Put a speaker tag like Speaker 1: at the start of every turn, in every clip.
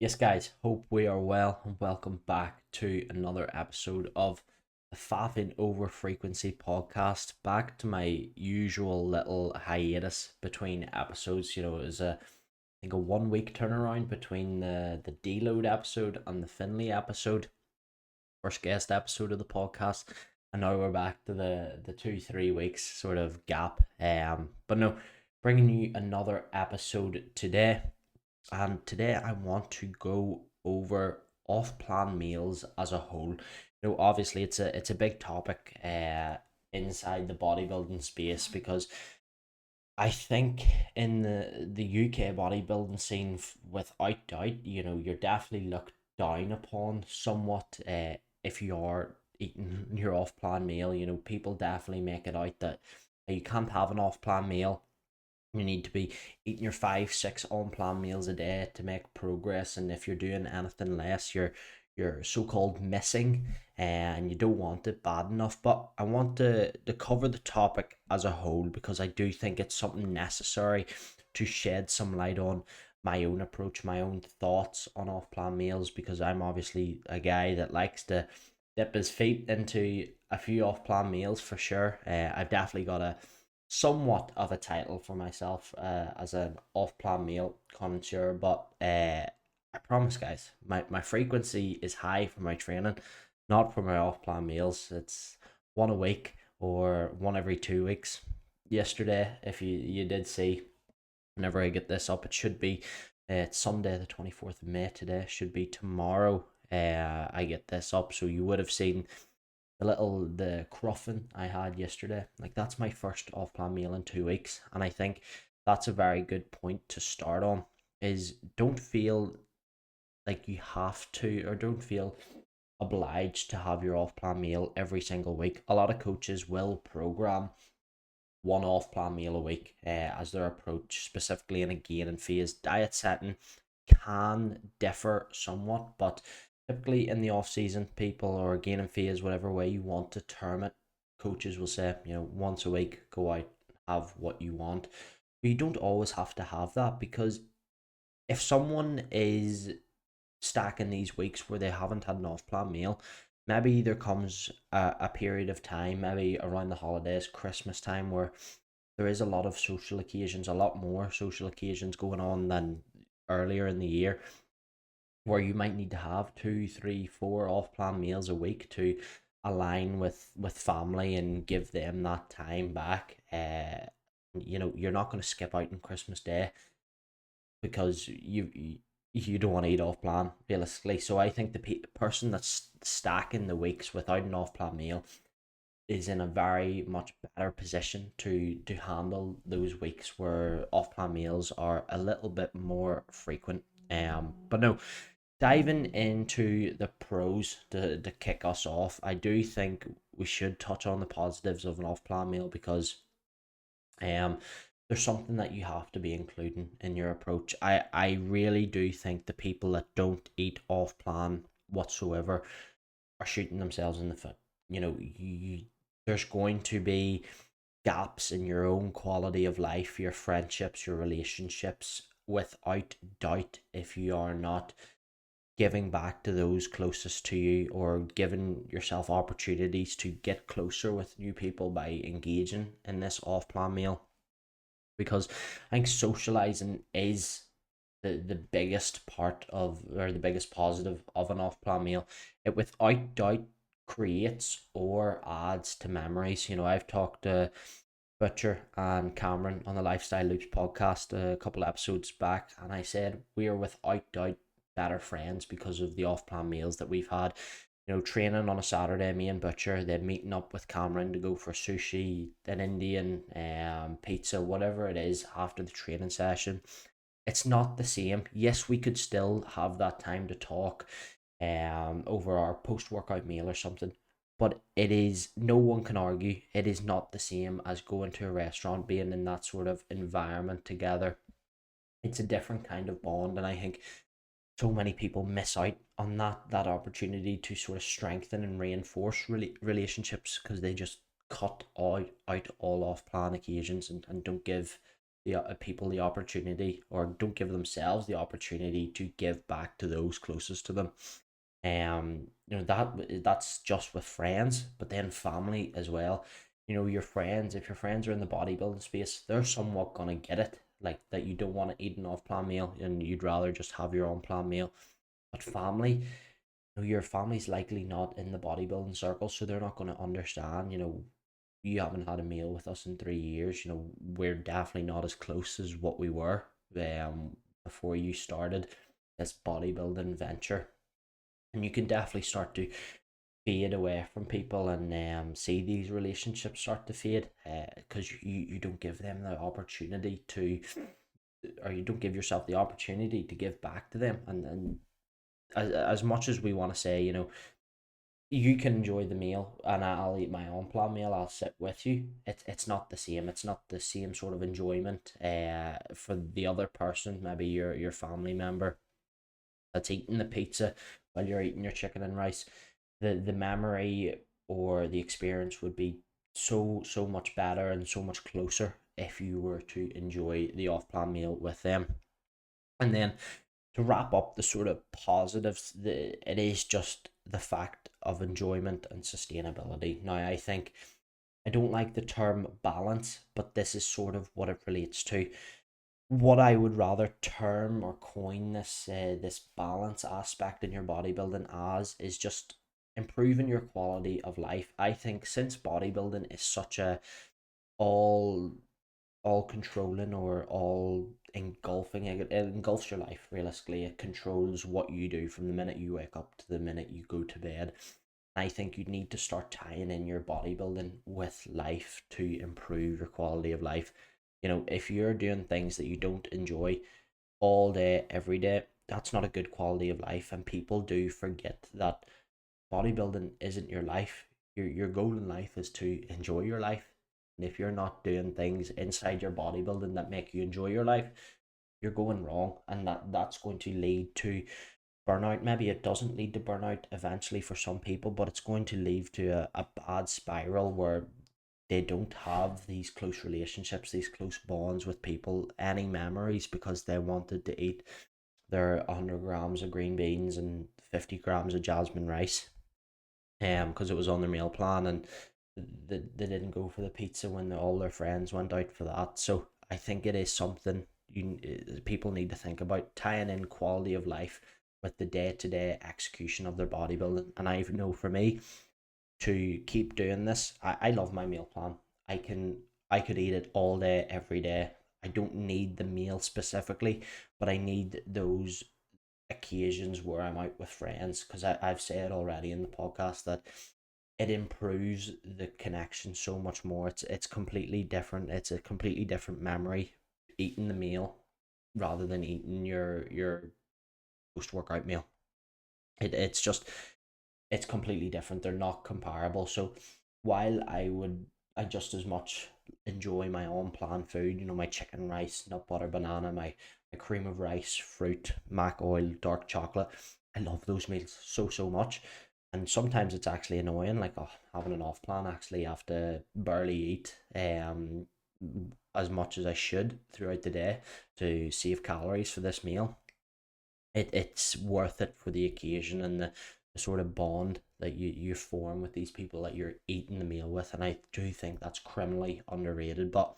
Speaker 1: Yes, guys, hope we are well and welcome back to another episode of the Faffing Over Frequency podcast. Back to my usual little hiatus between episodes. It was I think a 1 week turnaround between the deload episode and the Finley episode, first guest episode of the podcast, and now we're back to the 2 3 weeks sort of gap. But no, bringing you another episode today. And today I want to go over off-plan meals as a whole. Obviously it's a big topic inside the bodybuilding space because I think in the UK bodybuilding scene, without doubt, you're definitely looked down upon somewhat if you are eating your off-plan meal. People definitely make it out that you can't have an off-plan meal. You need to be eating your 5 6 on plan meals a day to make progress, and if you're doing anything less, you're so-called missing, and you don't want it bad enough. But I want to cover the topic as a whole because I do think it's something necessary to shed some light on my own approach, my own thoughts on off-plan meals, because I'm obviously a guy that likes to dip his feet into a few off-plan meals for sure. I've definitely got a somewhat of a title for myself as an off-plan meal connoisseur, but I promise, guys, my frequency is high for my training, not for my off-plan meals. It's one a week or one every 2 weeks. Yesterday, if you did see, whenever I get this up, it should be it's Sunday the 24th of May today, should be tomorrow. I get this up, so you would have seen the cruffin I had yesterday. Like, that's my first off plan meal in 2 weeks, and I think that's a very good point to start on. Is don't feel like you have to, or don't feel obliged to have your off plan meal every single week. A lot of coaches will program one off plan meal a week as their approach, specifically in a gaining phase. Diet setting can differ somewhat, but typically in the off season, people, or gaining phase, whatever way you want to term it, coaches will say, once a week, go out, have what you want. But you don't always have to have that, because if someone is stacking these weeks where they haven't had an off plan meal, maybe there comes a period of time, maybe around the holidays, Christmas time, where there is a lot of social occasions, a lot more social occasions going on than earlier in the year, where you might need to have two, three, four off plan meals a week to align with family and give them that time back. You're not going to skip out on Christmas Day because you don't want to eat off plan realistically. So I think the person that's stacking the weeks without an off plan meal is in a very much better position to handle those weeks where off plan meals are a little bit more frequent. But no, diving into the pros to kick us off, I do think we should touch on the positives of an off plan meal, because um there's something that you have to be including in your approach. I really do think the people that don't eat off plan whatsoever are shooting themselves in the foot. There's going to be gaps in your own quality of life, your friendships, your relationships, without doubt, if you are not giving back to those closest to you, or giving yourself opportunities to get closer with new people by engaging in this off plan meal. Because I think socializing is the biggest part of, or the biggest positive of an off plan meal. It without doubt creates or adds to memories. I've talked to Butcher and Cameron on the Lifestyle Loops podcast a couple of episodes back, and I said we are without doubt better friends because of the off plan meals that we've had. Training on a Saturday, me and Butcher, then meeting up with Cameron to go for sushi, an Indian, pizza, whatever it is, after the training session. It's not the same. Yes, we could still have that time to talk over our post workout meal or something, but it is, no one can argue, it is not the same as going to a restaurant, being in that sort of environment together. It's a different kind of bond, and I think so many people miss out on that opportunity to sort of strengthen and reinforce relationships, because they just cut out all off plan occasions, and don't give people the opportunity, or don't give themselves the opportunity to give back to those closest to them. That's just with friends, but then family as well. Your friends, if your friends are in the bodybuilding space, they're somewhat gonna get it, like that you don't want to eat an off-plan meal and you'd rather just have your own plan meal. But family, your family's likely not in the bodybuilding circle, so they're not going to understand. You haven't had a meal with us in 3 years. We're definitely not as close as what we were before you started this bodybuilding venture. And you can definitely start to fade away from people, and see these relationships start to fade, because you don't give them the opportunity to, or you don't give yourself the opportunity to give back to them. And as much as we want to say, you can enjoy the meal and I'll eat my own plan meal, I'll sit with you. It's not the same. It's not the same sort of enjoyment for the other person, maybe your family member that's eating the pizza while you're eating your chicken and rice. The memory or the experience would be so much better and so much closer if you were to enjoy the off plan meal with them. And then to wrap up the sort of positives, it is just the fact of enjoyment and sustainability. Now, I don't like the term balance, but this is sort of what it relates to. What I would rather term or coin this balance aspect in your bodybuilding as is just improving your quality of life. I think since bodybuilding is such a all all controlling or all engulfing, it engulfs your life realistically. It controls what you do from the minute you wake up to the minute you go to bed. I think you need to start tying in your bodybuilding with life to improve your quality of life. If you're doing things that you don't enjoy all day every day, that's not a good quality of life, and people do forget that bodybuilding isn't your life. Your goal in life is to enjoy your life. And if you're not doing things inside your bodybuilding that make you enjoy your life, you're going wrong. And that's going to lead to burnout. Maybe it doesn't lead to burnout eventually for some people, but it's going to lead to a bad spiral where they don't have these close relationships, these close bonds with people, any memories, because they wanted to eat their 100 grams of green beans and 50 grams of jasmine rice, because it was on their meal plan, and they didn't go for the pizza when all their friends went out for that. So I think it is something people need to think about, tying in quality of life with the day-to-day execution of their bodybuilding. And I know for me, to keep doing this, I love my meal plan. I could eat it all day every day. I don't need the meal specifically, but I need those occasions where I'm out with friends, because I've said already in the podcast that it improves the connection so much more. It's completely different. It's a completely different memory eating the meal rather than eating your post workout meal. It's just, it's completely different. They're not comparable. So while I just as much enjoy my own planned food, my chicken, rice, nut butter, banana, my cream of rice, fruit, mac oil, dark chocolate. I love those meals so much. And sometimes it's actually annoying, like, oh, having an off plan, actually have to barely eat as much as I should throughout the day to save calories for this meal. It's worth it for the occasion and the sort of bond that you form with these people that you're eating the meal with. And I do think that's criminally underrated. But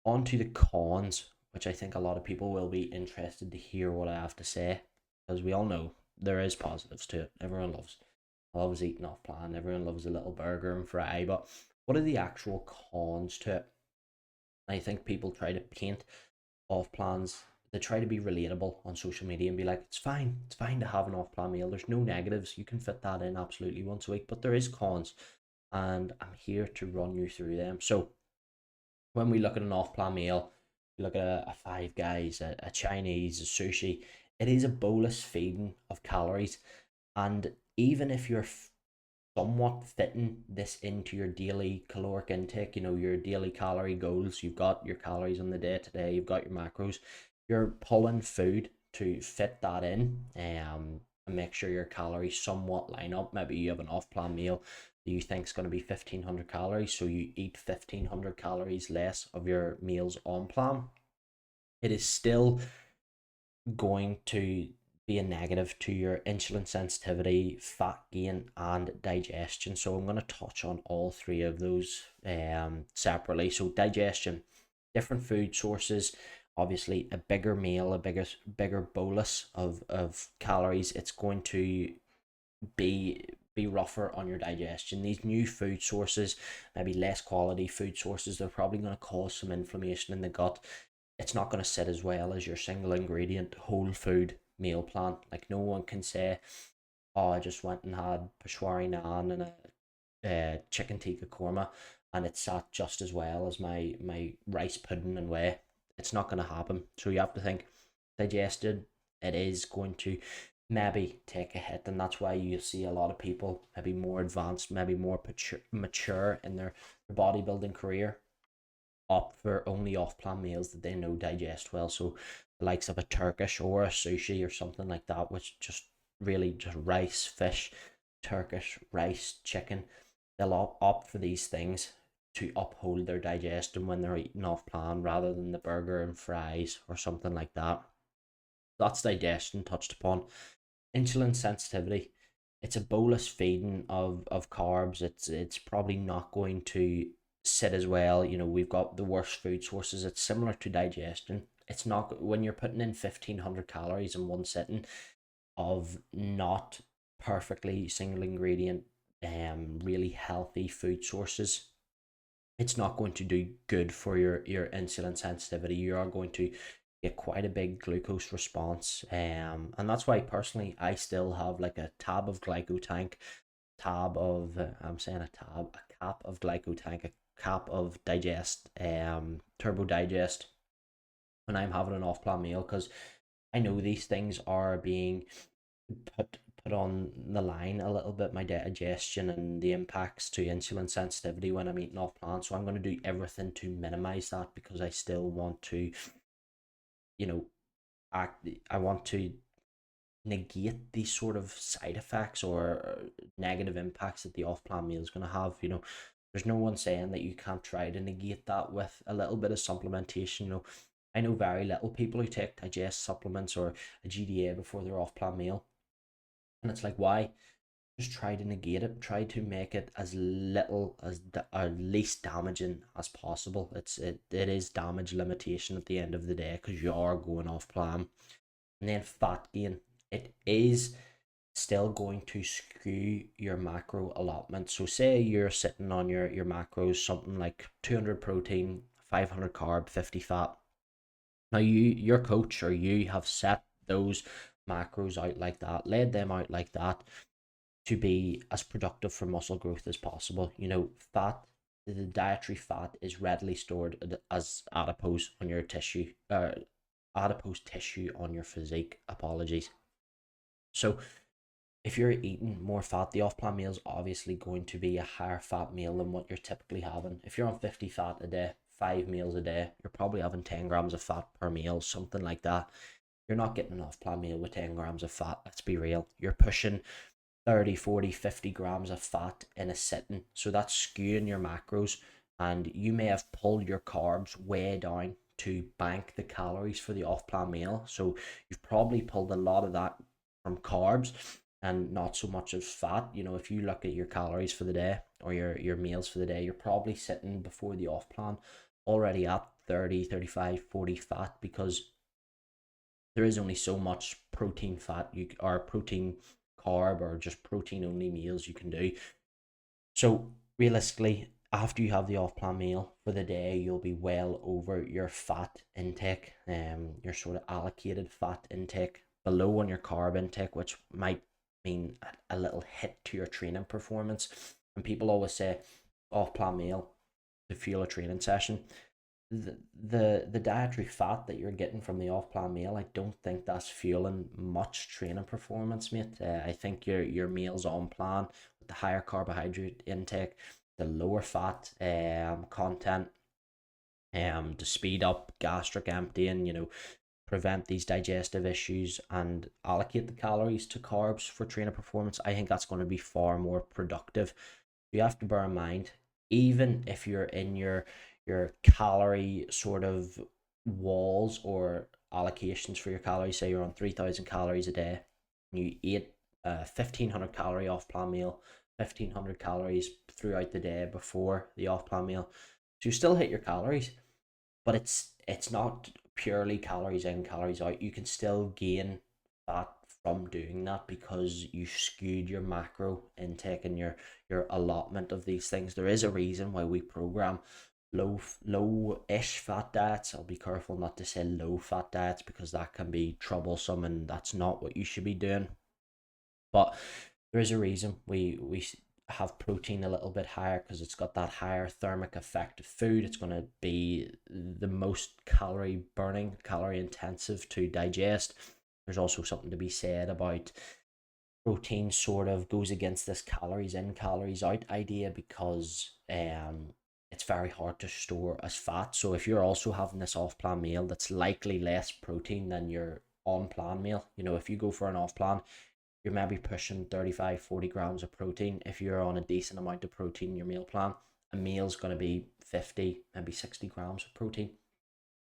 Speaker 1: on to the cons, which I think a lot of people will be interested to hear what I have to say, because we all know there is positives to it. Everyone loves eating off plan. Everyone loves a little burger and fry. But what are the actual cons to it? I think people try to paint off plans. They try to be relatable on social media and be like, it's fine to have an off plan meal. There's no negatives. You can fit that in absolutely once a week, but there is cons, and I'm here to run you through them. So when we look at an off plan meal, we look at a Five Guys, a Chinese, a sushi. It is a bolus feeding of calories, and even if you're somewhat fitting this into your daily caloric intake, your daily calorie goals, you've got your calories on the day to day, you've got your macros, you're pulling food to fit that in, and make sure your calories somewhat line up. Maybe you have an off plan meal that you think is going to be 1,500 calories, so you eat 1,500 calories less of your meals on plan. it is still going to be a negative to your insulin sensitivity, fat gain, and digestion. So I'm going to touch on all three of those separately. So digestion, different food sources, obviously a bigger meal, a bigger bolus of calories. It's going to be rougher on your digestion. These new food sources, maybe less quality food sources, they're probably going to cause some inflammation in the gut. It's not going to sit as well as your single ingredient whole food meal plan. Like no one can say, "Oh, I just went and had peshwari naan and a chicken tikka korma, and it sat just as well as my rice pudding and whey." It's not going to happen. So you have to think digested. It is going to maybe take a hit, and that's why you see a lot of people maybe more advanced, maybe more mature in their bodybuilding career opt for only off plan meals that they know digest well. So the likes of a Turkish or a sushi or something like that, which just really just rice, fish, Turkish, rice, chicken. They'll opt for these things to uphold their digestion when they're eating off plan rather than the burger and fries or something like that. That's digestion touched upon. Insulin sensitivity. It's a bolus feeding of carbs. It's probably not going to sit as well. You know, we've got the worst food sources. It's similar to digestion. It's not when you're putting in 1,500 calories in one sitting of not perfectly single ingredient, really healthy food sources. It's not going to do good for your insulin sensitivity. You are going to get quite a big glucose response, and that's why personally I still have like a tab of glycotank, tab of I'm saying a cap of glycotank, a cap of digest, turbo digest when I'm having an off plan meal, because I know these things are being put on the line a little bit, my digestion and the impacts to insulin sensitivity when I'm eating off plan. So I'm going to do everything to minimize that, because I still want to, you know, I want to negate these sort of side effects or negative impacts that the off plan meal is going to have. You know, there's no one saying that you can't try to negate that with a little bit of supplementation. You know, I know very little people who take digest supplements or a GDA before their off plan meal. And it's like, why? Just try to negate it. Try to make it as little as or least damaging as possible. It is damage limitation at the end of the day, because you are going off plan. And then fat gain. It is still going to skew your macro allotment. So say you're sitting on your macros, something like 200 protein, 500 carb, 50 fat. Now your coach or you have set those macros out like that, laid them out like that to be as productive for muscle growth as possible. You know, the dietary fat is readily stored as adipose on your tissue, adipose tissue on your physique. Apologies. So if you're eating more fat, the off plan meal is obviously going to be a higher fat meal than what you're typically having. If you're on 50 fat a day, 5 meals a day, you're probably having 10 grams of fat per meal, something like that. You're not getting an off plan meal with 10 grams of fat. Let's be real. You're pushing 30, 40, 50 grams of fat in a sitting. So that's skewing your macros, and you may have pulled your carbs way down to bank the calories for the off plan meal. So you've probably pulled a lot of that from carbs and not so much as fat. You know, if you look at your calories for the day or your meals for the day, you're probably sitting before the off plan already at 30, 35, 40 fat, because there is only so much protein fat you or protein carb or just protein only meals you can do. So realistically, after you have the off plan meal for the day, you'll be well over your fat intake, your sort of allocated fat intake, below on your carb intake, which might mean a little hit to your training performance. And people always say off plan meal to fuel a training session. The dietary fat that you're getting from the off plan meal, I don't think that's fueling much training performance, mate. I think your meals on plan with the higher carbohydrate intake, the lower fat content, to speed up gastric emptying, you know, prevent these digestive issues and allocate the calories to carbs for training performance. I think that's going to be far more productive. You have to bear in mind, even if you're in your calorie sort of walls or allocations for your calories. Say you're on 3,000 calories a day, and you ate a 1,500 calorie off plan meal, 1,500 calories throughout the day before the off plan meal. So you still hit your calories, but it's not purely calories in, calories out. You can still gain fat from doing that because you skewed your macro intake and your allotment of these things. There is a reason why we program low-ish fat diets. I'll be careful not to say low fat diets because that can be troublesome and that's not what you should be doing. But there is a reason we have protein a little bit higher because it's got that higher thermic effect of food. It's going to be the most calorie burning, calorie intensive to digest. There's also something to be said about protein sort of goes against this calories in, calories out idea because it's very hard to store as fat. So if you're also having this off plan meal, that's likely less protein than your on plan meal. You know, if you go for an off plan, you're maybe pushing 35, 40 grams of protein. If you're on a decent amount of protein in your meal plan, a meal's going to be 50, maybe 60 grams of protein.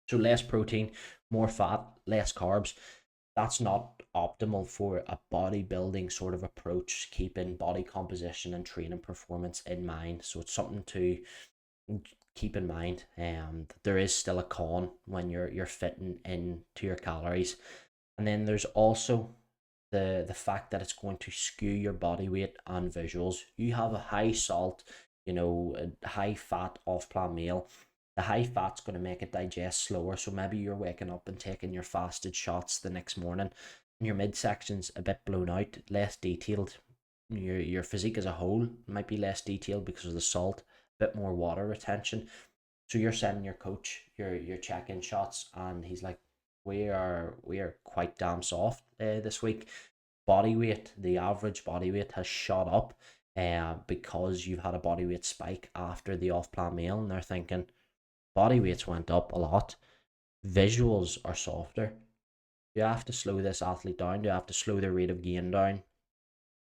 Speaker 1: So less protein, more fat, less carbs. That's not optimal for a bodybuilding sort of approach, keeping body composition and training performance in mind. So it's something to keep in mind. There is still a con when you're fitting into your calories. And then there's also the fact that it's going to skew your body weight and visuals. You have a high salt, a high fat off plan meal. The high fat's going to make it digest slower. So maybe you're waking up and taking your fasted shots the next morning, and your midsection's a bit blown out, less detailed. Your physique as a whole might be less detailed because of the salt, a bit more water retention. So you're sending your coach your check-in shots, and he's like, we are quite damn soft this week. Body weight, the average body weight has shot up because you've had a body weight spike after the off-plan meal, and they're thinking body weights went up a lot, visuals are softer. Do you have to slow this athlete down? Do you have to slow their rate of gain down?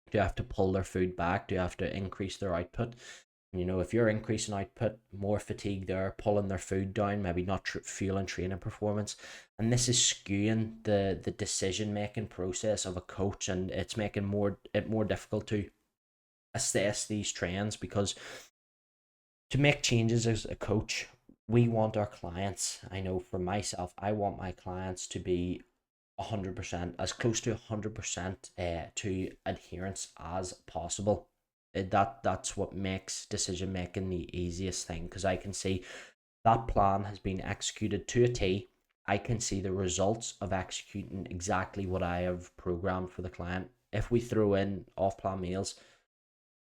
Speaker 1: Do you have to pull their food back? Do you have to increase their output? If you're increasing output, more fatigue there, pulling their food down, maybe not fueling training performance. And this is skewing the decision making process of a coach, and it's making it more difficult to assess these trends because to make changes as a coach, we want our clients, I know for myself, I want my clients to be 100%, as close to 100% to adherence as possible. That's what makes decision making the easiest thing, because I can see that plan has been executed to a T. I can see the results of executing exactly what I have programmed for the client. If we throw in off plan meals,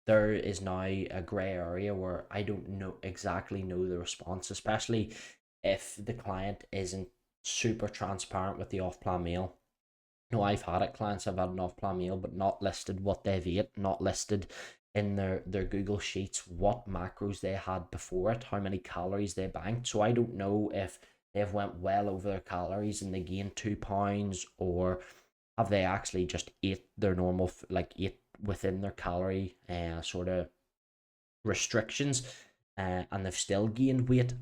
Speaker 1: there is now a gray area where I don't exactly know the response, especially if the client isn't super transparent with the off plan meal. No, I've had it. Clients have had an off plan meal, but not listed what they've ate, not listed in their Google Sheets what macros they had before it, how many calories they banked. So I don't know if they've went well over their calories and they gained 2 pounds, or have they actually just ate their normal, ate within their calorie sort of restrictions, and they've still gained weight.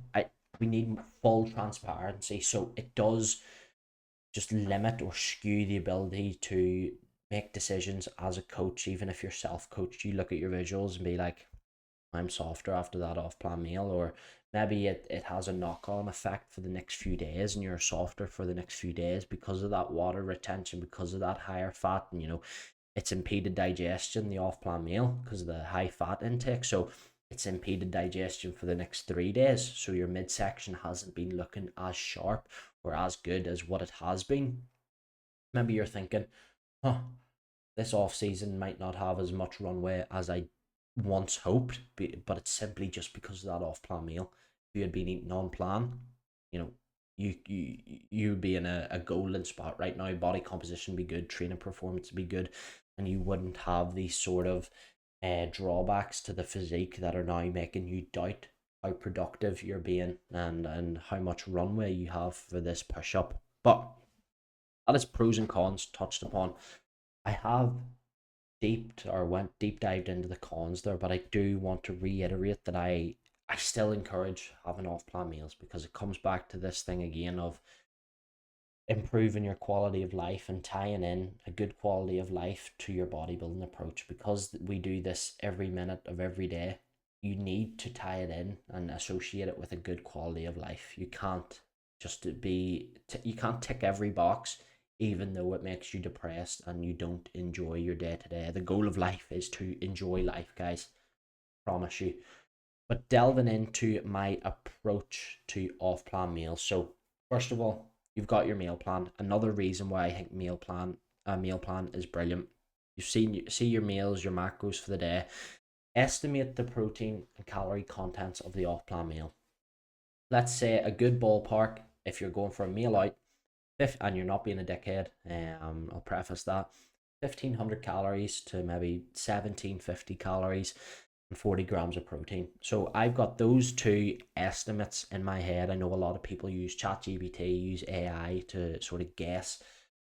Speaker 1: We need full transparency, so it does just limit or skew the ability to make decisions as a coach. Even if you're self-coached, you look at your visuals and be like, I'm softer after that off-plan meal, or maybe it has a knock-on effect for the next few days and you're softer for the next few days because of that water retention, because of that higher fat, and it's impeded digestion, the off-plan meal, because of the high fat intake. So it's impeded digestion for the next 3 days. So your midsection hasn't been looking as sharp or as good as what it has been. Maybe you're thinking, this off season might not have as much runway as I once hoped, but it's simply just because of that off plan meal. If you had been eating on plan, you'd be in a golden spot right now. Body composition be good, training performance be good, and you wouldn't have these sort of drawbacks to the physique that are now making you doubt how productive you're being and how much runway you have for this push up. But that is pros and cons touched upon. I have went deep dived into the cons there, but I do want to reiterate that I I still encourage having off plan meals because it comes back to this thing again of improving your quality of life and tying in a good quality of life to your bodybuilding approach. Because we do this every minute of every day, you need to tie it in and associate it with a good quality of life. You can't you can't tick every box even though it makes you depressed and you don't enjoy your day to day. The goal of life is to enjoy life, guys. Promise you. But delving into my approach to off plan meals. So first of all, you've got your meal plan. Another reason why I think a meal plan is brilliant. See your meals, your macros for the day. Estimate the protein and calorie contents of the off plan meal. Let's say a good ballpark, if you're going for a meal out, and you're not being a dickhead, I'll preface that, 1500 calories to maybe 1750 calories and 40 grams of protein. So I've got those two estimates in my head. I know a lot of people use ChatGPT, use AI to sort of guess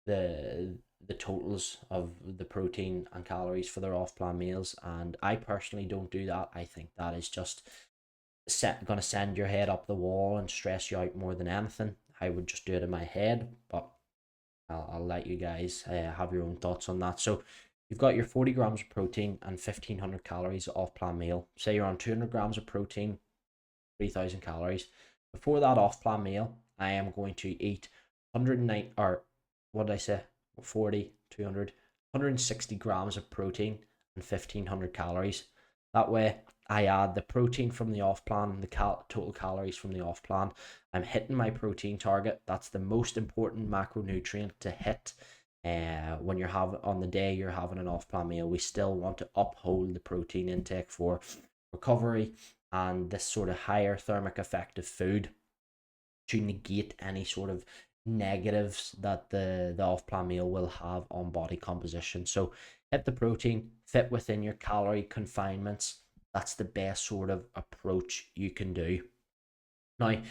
Speaker 1: the totals of the protein and calories for their off plan meals, and I personally don't do that. I think that is just gonna send your head up the wall and stress you out more than anything. I would just do it in my head, but I'll let you guys have your own thoughts on that. So you've got your 40 grams of protein and 1500 calories off plan meal. Say you're on 200 grams of protein, 3000 calories. Before that off plan meal, I am going to eat 109, or what did I say? 40, 200, 160 grams of protein and 1500 calories. That way, I add the protein from the off plan, the total calories from the off plan. I'm hitting my protein target. That's the most important macronutrient to hit. When you're having on the day you're having an off plan meal, we still want to uphold the protein intake for recovery and this sort of higher thermic effect of food to negate any sort of negatives that the off plan meal will have on body composition. So hit the protein, fit within your calorie confinements. That's the best sort of approach you can do. Now,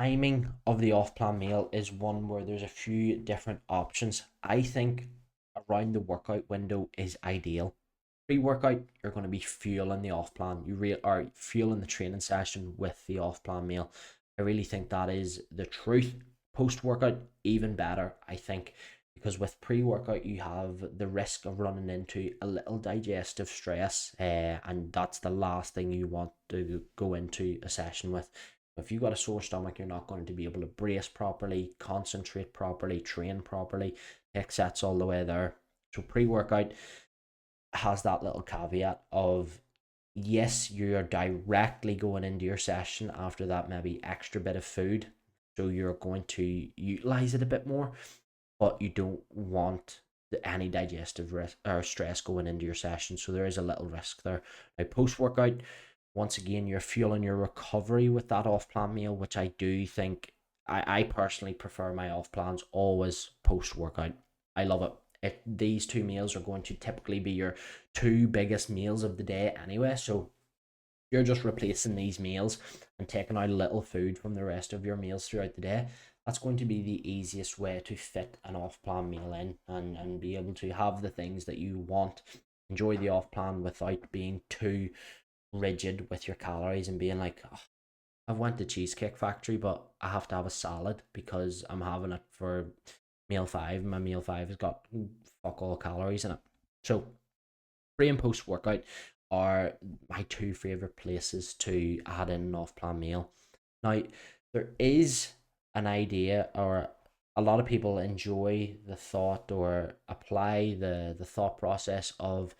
Speaker 1: timing of the off plan meal is one where there's a few different options. I think around the workout window is ideal. Pre-workout, you're going to be fueling the off plan. You are fueling the training session with the off plan meal. I really think that is the truth. Post workout, even better, I think, because with pre-workout you have the risk of running into a little digestive stress, and that's the last thing you want to go into a session with. If you've got a sore stomach, you're not going to be able to brace properly, concentrate properly, train properly, take sets all the way there. So pre-workout has that little caveat of, yes, you're directly going into your session after that maybe extra bit of food, so you're going to utilize it a bit more, but you don't want any digestive risk or stress going into your session, so there is a little risk there. Now post workout, once again, you're fueling your recovery with that off plan meal, which I do think I personally prefer my off plans always post workout. I love it. These two meals are going to typically be your two biggest meals of the day anyway, so you're just replacing these meals and taking out a little food from the rest of your meals throughout the day. That's going to be the easiest way to fit an off plan meal in, and be able to have the things that you want. Enjoy the off plan without being too rigid with your calories and being like, oh, I've went to Cheesecake Factory, but I have to have a salad because I'm having it for meal five. My meal five has got fuck all calories in it. So pre and post workout are my two favorite places to add in an off plan meal. Now, there is an idea, or a lot of people enjoy the thought or apply the thought process of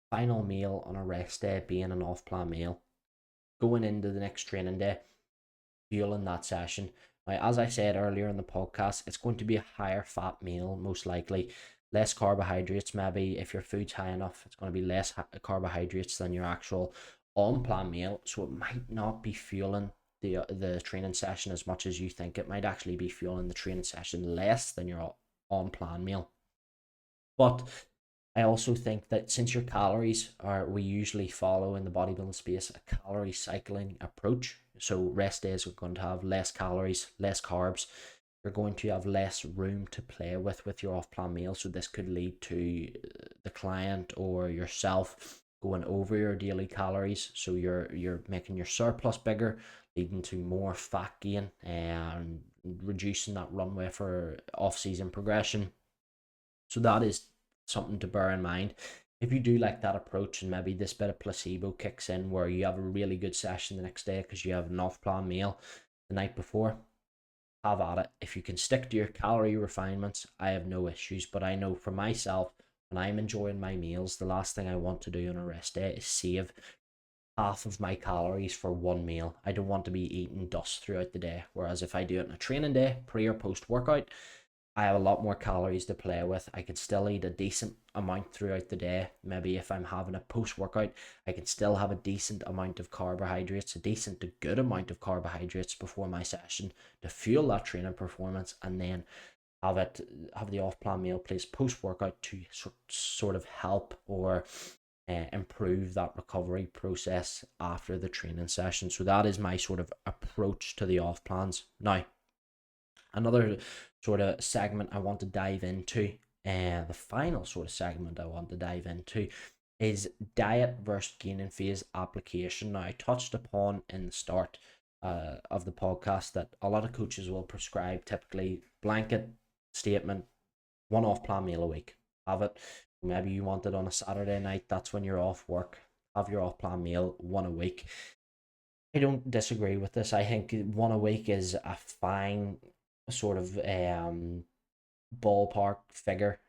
Speaker 1: final meal on a rest day being an off plan meal, going into the next training day, fueling that session. Now, as I said earlier in the podcast, it's going to be a higher fat meal, most likely. Less carbohydrates, maybe. If your food's high enough, it's going to be less carbohydrates than your actual on plan meal. So it might not be fueling the training session as much as you think. It might actually be fueling the training session less than your on plan meal. But I also think that since your calories are, we usually follow in the bodybuilding space a calorie cycling approach. So rest days are going to have less calories, less carbs. You're going to have less room to play with your off plan meal. So this could lead to the client or yourself going over your daily calories, so you're making your surplus bigger, leading to more fat gain and reducing that runway for off-season progression. So that is something to bear in mind. If you do like that approach, and maybe this bit of placebo kicks in where you have a really good session the next day because you have an off-plan meal the night before, have at it. If you can stick to your calorie refinements, I have no issues. But I know for myself, when I'm enjoying my meals, the last thing I want to do on a rest day is save half of my calories for one meal. I don't want to be eating dust throughout the day. Whereas if I do it on a training day, pre or post workout, I have a lot more calories to play with. I can still eat a decent amount throughout the day. Maybe if I'm having a post workout, I can still have a decent amount of carbohydrates, a decent to good amount of carbohydrates before my session to fuel that training performance, and then have the off plan meal place post workout to sort of help or improve that recovery process after the training session. So that is my sort of approach to the off plans. Now, another sort of segment I want to dive into, the final sort of segment I want to dive into, is diet versus gaining phase application. Now, I touched upon in the start of the podcast that a lot of coaches will prescribe typically blanket statement, one off plan meal a week. Have it. Maybe you want it on a Saturday night, that's when you're off work. Have your off plan meal one a week. I don't disagree with this. I think one a week is a fine sort of ballpark figure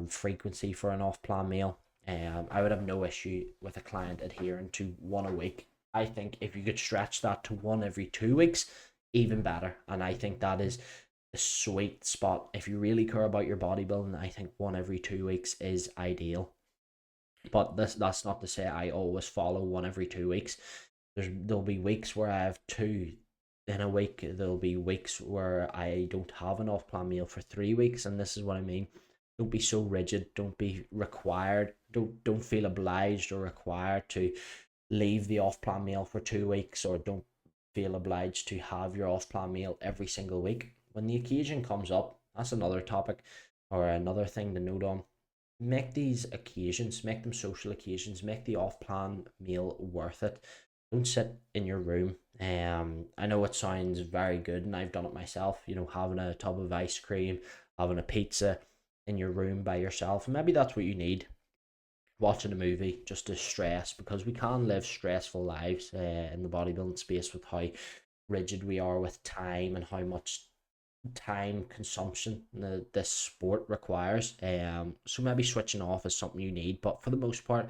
Speaker 1: frequency for an off plan meal. I would have no issue with a client adhering to one a week. I think if you could stretch that to one every 2 weeks, even better. And I think that is the sweet spot. If you really care about your bodybuilding, I think one every 2 weeks is ideal. But that's not to say I always follow one every 2 weeks. There'll be weeks where I have two in a week. There'll be weeks where I don't have an off plan meal for 3 weeks, and this is what I mean. Don't be so rigid. Don't be required. Don't feel obliged or required to leave the off plan meal for 2 weeks, or don't feel obliged to have your off plan meal every single week. When the occasion comes up, that's another topic or another thing to note on. Make these occasions, make them social occasions, make the off plan meal worth it. Don't sit in your room. I know it sounds very good, and I've done it myself, having a tub of ice cream, having a pizza in your room by yourself. And maybe that's what you need, watching a movie just to stress, because we can live stressful lives in the bodybuilding space with how rigid we are with time and how much time consumption this sport requires. So maybe switching off is something you need, but for the most part,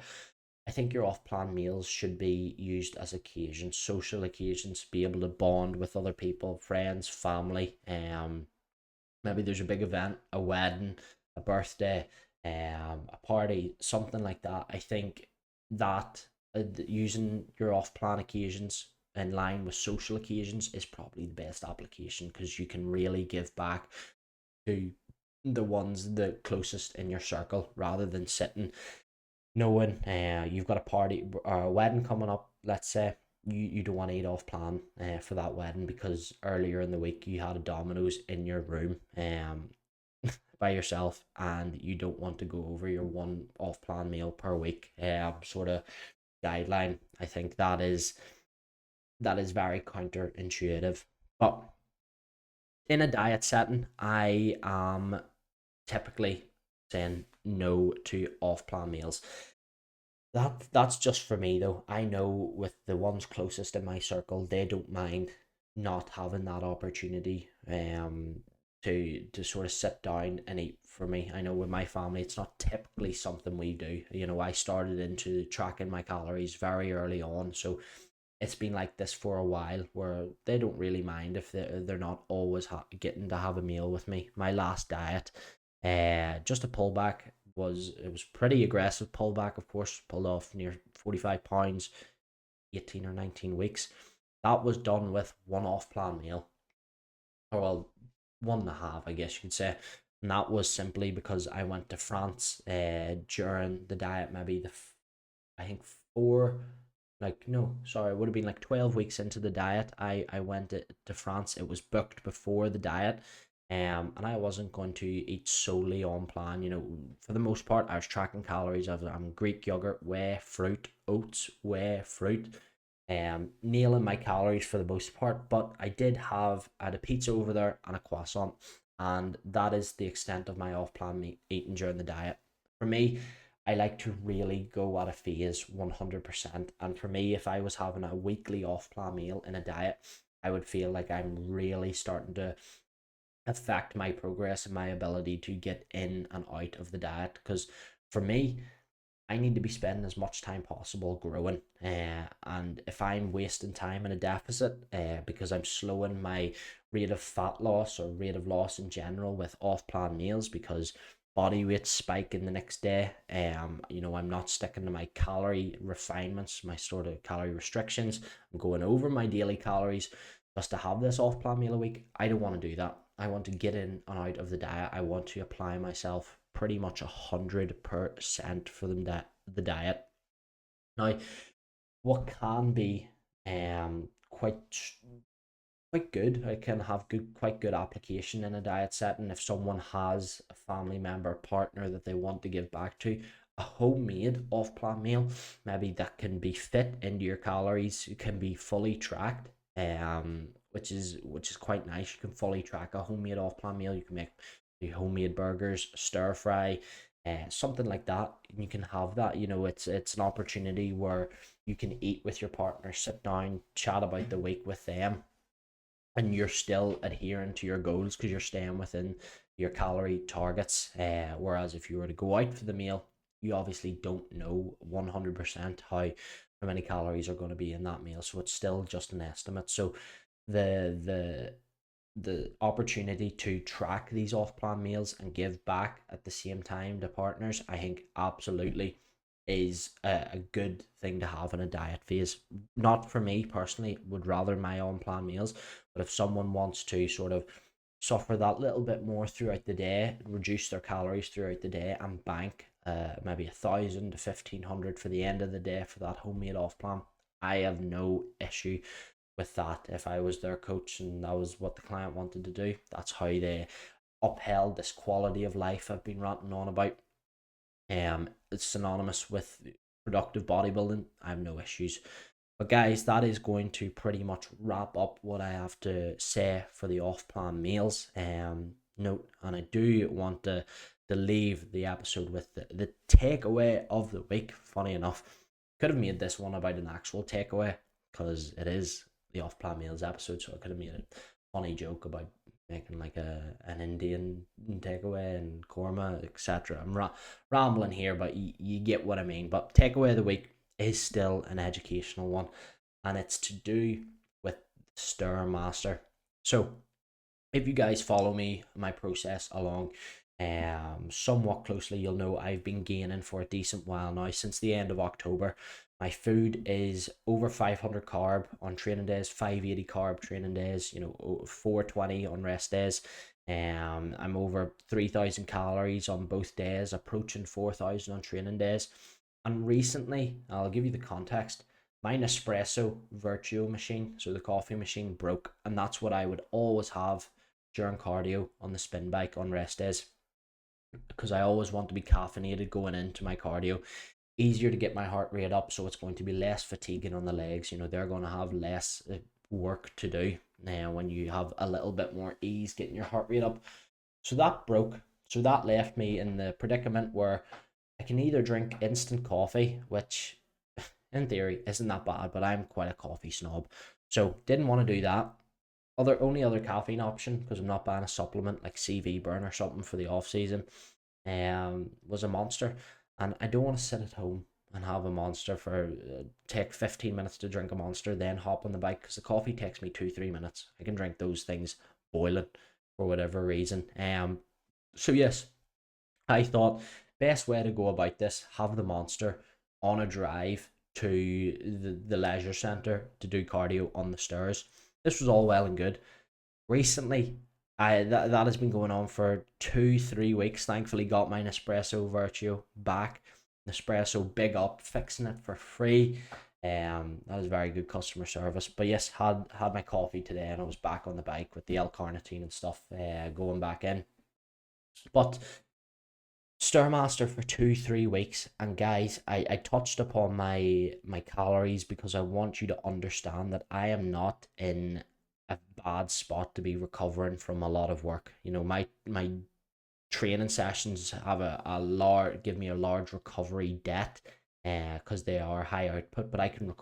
Speaker 1: I think your off-plan meals should be used as occasions, social occasions, be able to bond with other people, friends, family. Maybe there's a big event, a wedding, a birthday, a party, something like that. I think that using your off-plan occasions in line with social occasions is probably the best application, because you can really give back to the ones the closest in your circle, rather than sitting knowing you've got a party or a wedding coming up. Let's say you don't want to eat off plan for that wedding because earlier in the week you had a Domino's in your room by yourself, and you don't want to go over your one off plan meal per week sort of guideline. I think that is very counterintuitive. But in a diet setting, I am typically saying no to off plan meals. That's just for me though. I know with the ones closest in my circle, they don't mind not having that opportunity to sort of sit down and eat for me. I know with my family it's not typically something we do. I started into tracking my calories very early on, so it's been like this for a while, where they don't really mind if they're not always getting to have a meal with me. My last diet, just a pullback, it was pretty aggressive pullback, of course, pulled off near 45 pounds, 18 or 19 weeks. That was done with one off plan meal, or well, one and a half, I guess you could say. And that was simply because I went to France during the diet, maybe I think four, like, no, sorry, it would have been like 12 weeks into the diet. I went to France. It was booked before the diet. And I wasn't going to eat solely on plan. For the most part, I was tracking calories. I'm Greek yogurt, whey, fruit, oats, whey, fruit. Nailing my calories for the most part, but I had a pizza over there and a croissant, and that is the extent of my off-plan eating during the diet. For me, I like to really go at a phase 100%. And for me, if I was having a weekly off-plan meal in a diet, I would feel like I'm really starting to affect my progress and my ability to get in and out of the diet. Because for me, I need to be spending as much time possible growing. And if I'm wasting time in a deficit, because I'm slowing my rate of fat loss or rate of loss in general with off-plan meals, because body weight spike in the next day. I'm not sticking to my calorie refinements, my sort of calorie restrictions. I'm going over my daily calories just to have this off-plan meal a week. I don't want to do that. I want to get in and out of the diet. I want to apply myself pretty much 100% for the diet. Now, what can be quite good. I can have quite good application in a diet setting if someone has a family member, partner that they want to give back to. A homemade off-plan meal, maybe that can be fit into your calories, it can be fully tracked, which is quite nice. You can fully track a homemade off-plan meal. You can make the homemade burgers, stir fry, something like that. You can have that. It's an opportunity where you can eat with your partner, sit down, chat about the week with them, and you're still adhering to your goals because you're staying within your calorie targets. Whereas if you were to go out for the meal, you obviously don't know 100% how many calories are going to be in that meal. So it's still just an estimate. So the the the opportunity to track these off-plan meals and give back at the same time to partners, I think absolutely is a good thing to have in a diet phase. Not for me personally, would rather my own plan meals, but if someone wants to sort of suffer that little bit more throughout the day, reduce their calories throughout the day, and bank maybe 1,000 to 1,500 for the end of the day for that homemade off plan, I have no issue with that. If I was their coach and that was what the client wanted to do, that's how they upheld this quality of life I've been ranting on about. It's synonymous with productive bodybuilding. I have no issues. But guys, that is going to pretty much wrap up what I have to say for the off-plan meals. Note, and I do want to leave the episode with the takeaway of the week. Funny enough, could have made this one about an actual takeaway because it is the off-plan meals episode, so I could have made a funny joke about making like an Indian takeaway and korma, etc. I'm rambling here, but you get what I mean. But takeaway of the week is still an educational one, and it's to do with Stir Master. So if you guys follow me, my process along somewhat closely, you'll know I've been gaining for a decent while now. Since the end of October, my food is over 500 carb on training days, 580 carb training days, 420 on rest days. I'm over 3,000 calories on both days, approaching 4,000 on training days. And recently, I'll give you the context, my Nespresso Virtuo machine, so the coffee machine, broke, and that's what I would always have during cardio on the spin bike on rest days, because I always want to be caffeinated going into my cardio. Easier to get my heart rate up, so it's going to be less fatiguing on the legs. They're going to have less work to do now when you have a little bit more ease getting your heart rate up. So that broke. So that left me in the predicament where I can either drink instant coffee, which in theory isn't that bad, but I'm quite a coffee snob, so didn't want to do that. Only other caffeine option, because I'm not buying a supplement like CV Burn or something for the off season, was a Monster, and I don't want to sit at home and have a Monster for take 15 minutes to drink a Monster, then hop on the bike, because the coffee takes me 2-3 minutes. I can drink those things boiling for whatever reason. So yes, I thought best way to go about this, have the Monster on a drive to the leisure centre to do cardio on the stairs. This was all well and good. Recently, that has been going on for 2-3 weeks. Thankfully, got my Nespresso Virtuo back. Nespresso, big up, fixing it for free. That was very good customer service. But yes, had my coffee today and I was back on the bike with the L-carnitine and stuff, going back in. But Stairmaster for 2 3 weeks, and guys, I touched upon my calories because I want you to understand that I am not in a bad spot to be recovering from a lot of work. My training sessions have a large give me a large recovery debt, because they are high output, but I can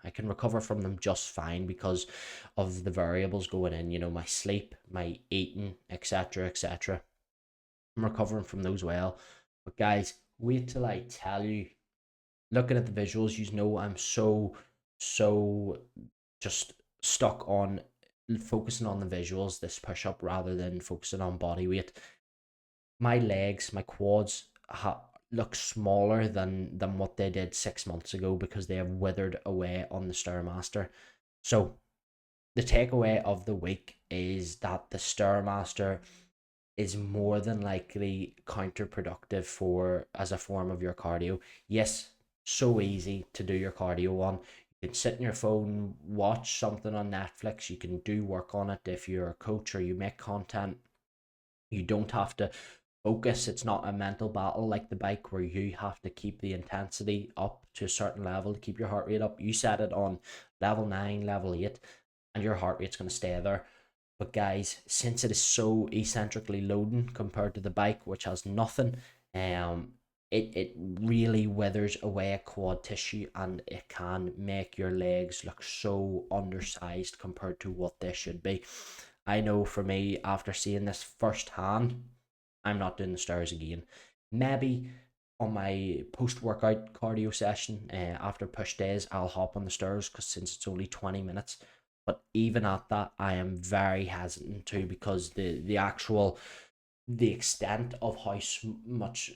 Speaker 1: I can recover from them just fine because of the variables going in, my sleep, my eating, etc, etc. I'm recovering from those well. But guys, wait till I tell you. Looking at the visuals, you know I'm so just stuck on focusing on the visuals this push up rather than focusing on body weight. My legs, my quads look smaller than what they did 6 months ago because they have withered away on the Stairmaster. So the takeaway of the week is that the Stairmaster is more than likely counterproductive for as a form of your cardio. Yes, so easy to do your cardio on. You can sit on your phone, watch something on Netflix. You can do work on it if you're a coach or you make content. You don't have to focus. It's not a mental battle like the bike where you have to keep the intensity up to a certain level to keep your heart rate up. You set it on level 9, level 8, and your heart rate's going to stay there. But guys, since it is so eccentrically loading compared to the bike, which has nothing, it really withers away quad tissue and it can make your legs look so undersized compared to what they should be. I know for me, after seeing this firsthand, I'm not doing the stairs again. Maybe on my post workout cardio session, after push days, I'll hop on the stairs because since it's only 20 minutes. But even at that, I am very hesitant to because the extent of how much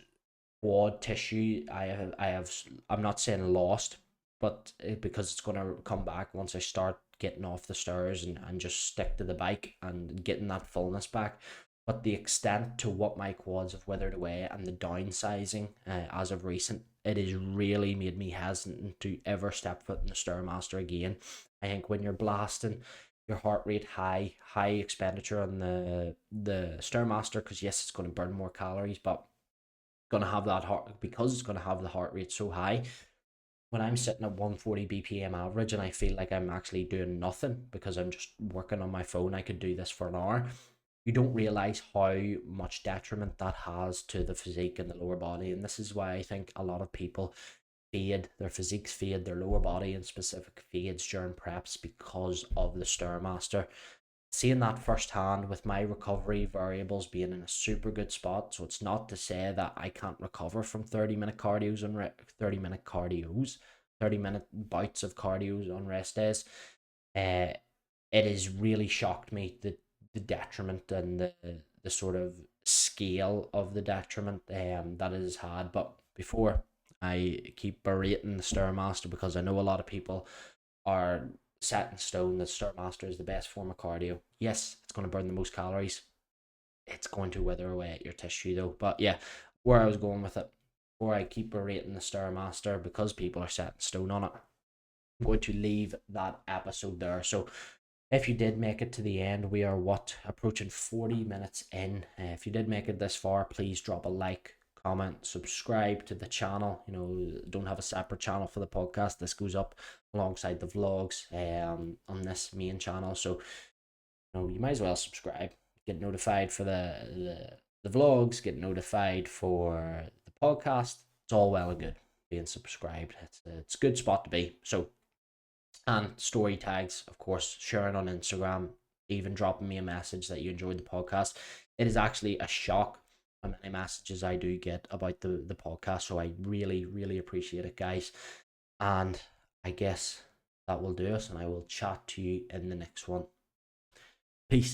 Speaker 1: quad tissue I'm not saying lost, but because it's going to come back once I start getting off the stairs and just stick to the bike and getting that fullness back. But the extent to what my quads have withered away and the downsizing, as of recent, it has really made me hesitant to ever step foot in the Stairmaster again. I think when you're blasting your heart rate high expenditure on the Stairmaster, because yes, it's going to burn more calories, but going to have that heart because it's going to have the heart rate so high. When I'm sitting at 140 BPM average and I feel like I'm actually doing nothing because I'm just working on my phone, I could do this for an hour. You don't realize how much detriment that has to the physique and the lower body. And this is why I think a lot of people fade, their physiques fade, their lower body in specific fades during preps because of the Stairmaster. Seeing that firsthand with my recovery variables being in a super good spot, so it's not to say that I can't recover from 30-minute cardios on 30-minute bouts of cardios on rest days. Uh, it has really shocked me the detriment and the sort of scale of the detriment that it has had. But before I keep berating the Stairmaster, because I know a lot of people are set in stone that Stairmaster is the best form of cardio. Yes, it's going to burn the most calories. It's going to wither away at your tissue though. But yeah, where I was going with it, before I keep berating the Stairmaster because people are set in stone on it, I'm going to leave that episode there. So if you did make it to the end, we are approaching 40 minutes in. If you did make it this far, please drop a like, comment, subscribe to the channel. Don't have a separate channel for the podcast. This goes up alongside the vlogs on this main channel. So you might as well subscribe. Get notified for the vlogs, get notified for the podcast. It's all well and good being subscribed. It's a good spot to be. So, and story tags, of course, sharing on Instagram, even dropping me a message that you enjoyed the podcast. It is actually a shock how many messages I do get about the podcast. So I really, really appreciate it, guys. And I guess that will do us, and I will chat to you in the next one. Peace.